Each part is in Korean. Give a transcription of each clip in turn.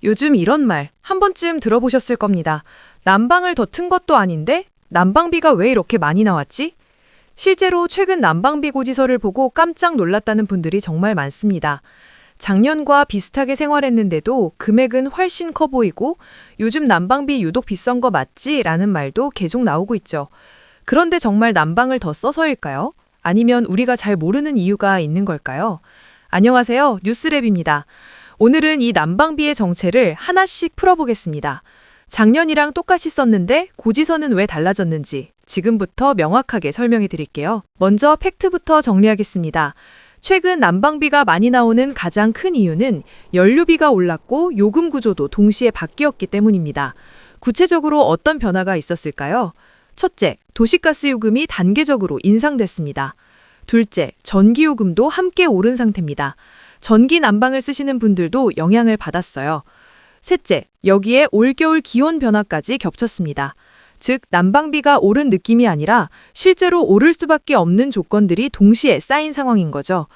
요즘 이런 말 한 번쯤 들어보셨을 겁니다. 난방을 더 튼 것도 아닌데 난방비가 왜 이렇게 많이 나왔지? 실제로 최근 난방비 고지서를 보고 깜짝 놀랐다는 분들이 정말 많습니다. 작년과 비슷하게 생활했는데도 금액은 훨씬 커 보이고 요즘 난방비 유독 비싼 거 맞지? 라는 말도 계속 나오고 있죠. 그런데 정말 난방을 더 써서일까요? 아니면 우리가 잘 모르는 이유가 있는 걸까요? 안녕하세요. 뉴스랩입니다. 오늘은 이 난방비의 정체를 하나씩 풀어보겠습니다. 작년이랑 똑같이 썼는데 고지서는 왜 달라졌는지 지금부터 명확하게 설명해 드릴게요. 먼저 팩트부터 정리하겠습니다. 최근 난방비가 많이 나오는 가장 큰 이유는 연료비가 올랐고 요금 구조도 동시에 바뀌었기 때문입니다. 구체적으로 어떤 변화가 있었을까요? 첫째, 도시가스 요금이 단계적으로 인상됐습니다. 둘째, 전기요금도 함께 오른 상태입니다. 전기 난방을 쓰시는 분들도 영향을 받았어요. 셋째, 여기에 올겨울 기온 변화까지 겹쳤습니다. 즉, 난방비가 오른 느낌이 아니라 실제로 오를 수밖에 없는 조건들이 동시에 쌓인 상황인 거죠.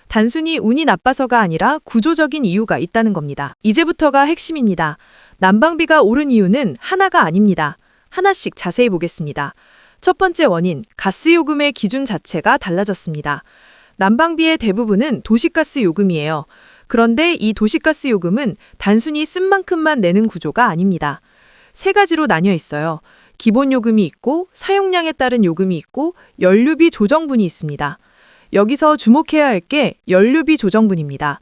단순히 운이 나빠서가 아니라 구조적인 이유가 있다는 겁니다. 이제부터가 핵심입니다. 난방비가 오른 이유는 하나가 아닙니다. 하나씩 자세히 보겠습니다. 첫 번째 원인, 가스요금의 기준 자체가 달라졌습니다. 난방비의 대부분은 도시가스 요금이에요. 그런데 이 도시가스 요금은 단순히 쓴 만큼만 내는 구조가 아닙니다. 세 가지로 나뉘어 있어요. 기본 요금이 있고, 사용량에 따른 요금이 있고, 연료비 조정분이 있습니다. 여기서 주목해야 할 게 연료비 조정분입니다.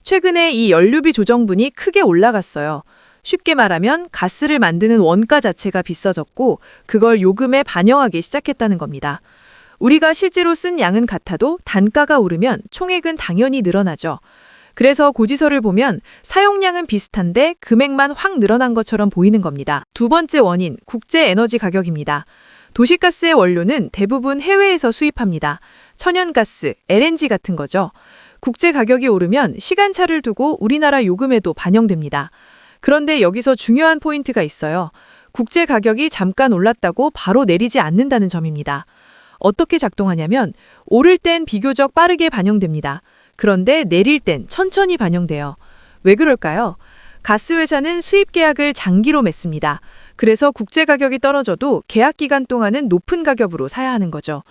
최근에 이 연료비 조정분이 크게 올라갔어요. 쉽게 말하면 가스를 만드는 원가 자체가 비싸졌고, 그걸 요금에 반영하기 시작했다는 겁니다. 우리가 실제로 쓴 양은 같아도 단가가 오르면 총액은 당연히 늘어나죠. 그래서 고지서를 보면 사용량은 비슷한데 금액만 확 늘어난 것처럼 보이는 겁니다. 두 번째 원인, 국제 에너지 가격입니다. 도시가스의 원료는 대부분 해외에서 수입합니다. 천연가스, LNG 같은 거죠. 국제 가격이 오르면 시간차를 두고 우리나라 요금에도 반영됩니다. 그런데 여기서 중요한 포인트가 있어요. 국제 가격이 잠깐 올랐다고 바로 내리지 않는다는 점입니다. 어떻게 작동하냐면 오를 땐 비교적 빠르게 반영됩니다. 그런데 내릴 땐 천천히 반영돼요. 왜 그럴까요? 가스회사는 수입 계약을 장기로 맺습니다. 그래서 국제 가격이 떨어져도 계약 기간 동안은 높은 가격으로 사야 하는 거죠.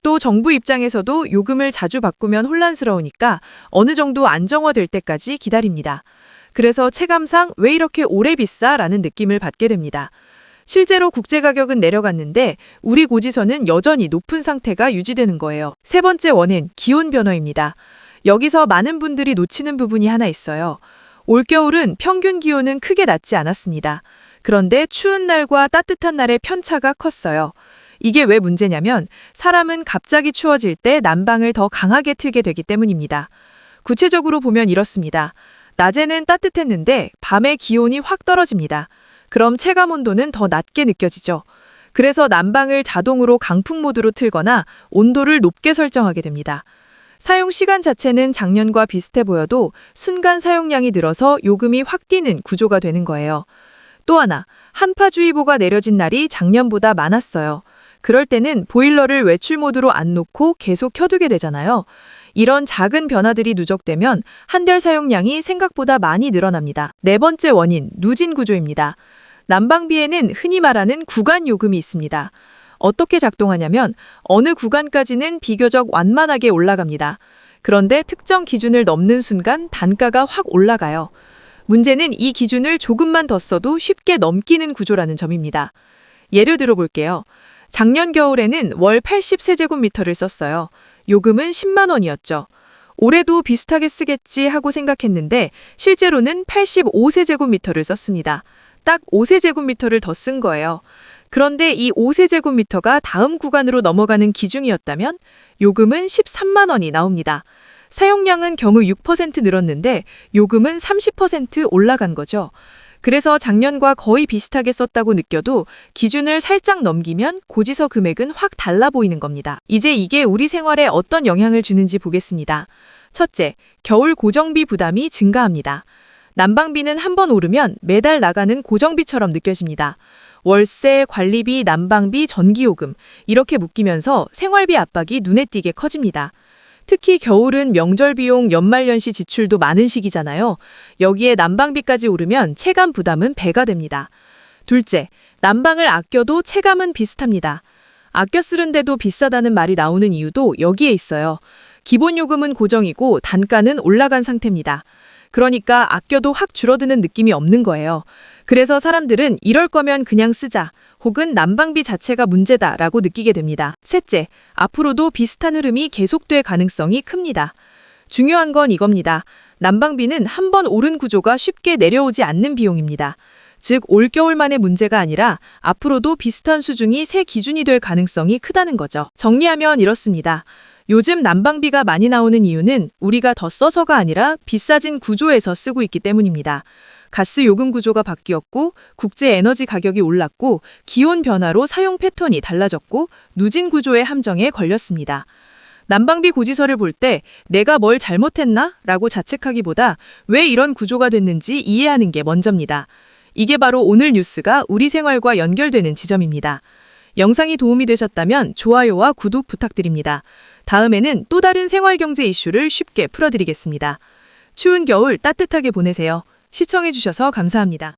또 정부 입장에서도 요금을 자주 바꾸면 혼란스러우니까 어느 정도 안정화될 때까지 기다립니다. 그래서 체감상 왜 이렇게 오래 비싸? 라는 느낌을 받게 됩니다. 실제로 국제 가격은 내려갔는데 우리 고지서는 여전히 높은 상태가 유지되는 거예요. 세 번째 원인, 기온 변화입니다. 여기서 많은 분들이 놓치는 부분이 하나 있어요. 올겨울은 평균 기온은 크게 낮지 않았습니다. 그런데 추운 날과 따뜻한 날의 편차가 컸어요. 이게 왜 문제냐면 사람은 갑자기 추워질 때 난방을 더 강하게 틀게 되기 때문입니다. 구체적으로 보면 이렇습니다. 낮에는 따뜻했는데 밤에 기온이 확 떨어집니다. 그럼 체감 온도는 더 낮게 느껴지죠. 그래서 난방을 자동으로 강풍 모드로 틀거나 온도를 높게 설정하게 됩니다. 사용 시간 자체는 작년과 비슷해 보여도 순간 사용량이 늘어서 요금이 확 뛰는 구조가 되는 거예요. 또 하나, 한파주의보가 내려진 날이 작년보다 많았어요. 그럴 때는 보일러를 외출 모드로 안 놓고 계속 켜두게 되잖아요. 이런 작은 변화들이 누적되면 한 달 사용량이 생각보다 많이 늘어납니다. 네 번째 원인, 누진 구조입니다. 난방비에는 흔히 말하는 구간 요금이 있습니다. 어떻게 작동하냐면 어느 구간까지는 비교적 완만하게 올라갑니다. 그런데 특정 기준을 넘는 순간 단가가 확 올라가요. 문제는 이 기준을 조금만 더 써도 쉽게 넘기는 구조라는 점입니다. 예를 들어 볼게요. 작년 겨울에는 월 80세제곱미터를 썼어요. 요금은 10만 원이었죠. 올해도 비슷하게 쓰겠지 하고 생각했는데 실제로는 85세제곱미터를 썼습니다. 딱 5세제곱미터를 더 쓴 거예요. 그런데 이 5세제곱미터가 다음 구간으로 넘어가는 기준이었다면 요금은 13만 원이 나옵니다. 사용량은 경우 6% 늘었는데 요금은 30% 올라간 거죠. 그래서 작년과 거의 비슷하게 썼다고 느껴도 기준을 살짝 넘기면 고지서 금액은 확 달라 보이는 겁니다. 이제 이게 우리 생활에 어떤 영향을 주는지 보겠습니다. 첫째, 겨울 고정비 부담이 증가합니다. 난방비는 한번 오르면 매달 나가는 고정비처럼 느껴집니다. 월세, 관리비, 난방비, 전기요금 이렇게 묶이면서 생활비 압박이 눈에 띄게 커집니다. 특히 겨울은 명절 비용, 연말연시 지출도 많은 시기잖아요. 여기에 난방비까지 오르면 체감 부담은 배가 됩니다. 둘째, 난방을 아껴도 체감은 비슷합니다. 아껴 쓰는데도 비싸다는 말이 나오는 이유도 여기에 있어요. 기본 요금은 고정이고 단가는 올라간 상태입니다. 그러니까 아껴도 확 줄어드는 느낌이 없는 거예요. 그래서 사람들은 이럴 거면 그냥 쓰자, 혹은 난방비 자체가 문제다라고 느끼게 됩니다. 셋째, 앞으로도 비슷한 흐름이 계속될 가능성이 큽니다. 중요한 건 이겁니다. 난방비는 한 번 오른 구조가 쉽게 내려오지 않는 비용입니다. 즉, 올겨울만의 문제가 아니라 앞으로도 비슷한 수준이 새 기준이 될 가능성이 크다는 거죠. 정리하면 이렇습니다. 요즘 난방비가 많이 나오는 이유는 우리가 더 써서가 아니라 비싸진 구조에서 쓰고 있기 때문입니다. 가스 요금 구조가 바뀌었고, 국제 에너지 가격이 올랐고, 기온 변화로 사용 패턴이 달라졌고, 누진 구조의 함정에 걸렸습니다. 난방비 고지서를 볼 때 내가 뭘 잘못했나? 라고 자책하기보다 왜 이런 구조가 됐는지 이해하는 게 먼저입니다. 이게 바로 오늘 뉴스가 우리 생활과 연결되는 지점입니다. 영상이 도움이 되셨다면 좋아요와 구독 부탁드립니다. 다음에는 또 다른 생활경제 이슈를 쉽게 풀어드리겠습니다. 추운 겨울 따뜻하게 보내세요. 시청해주셔서 감사합니다.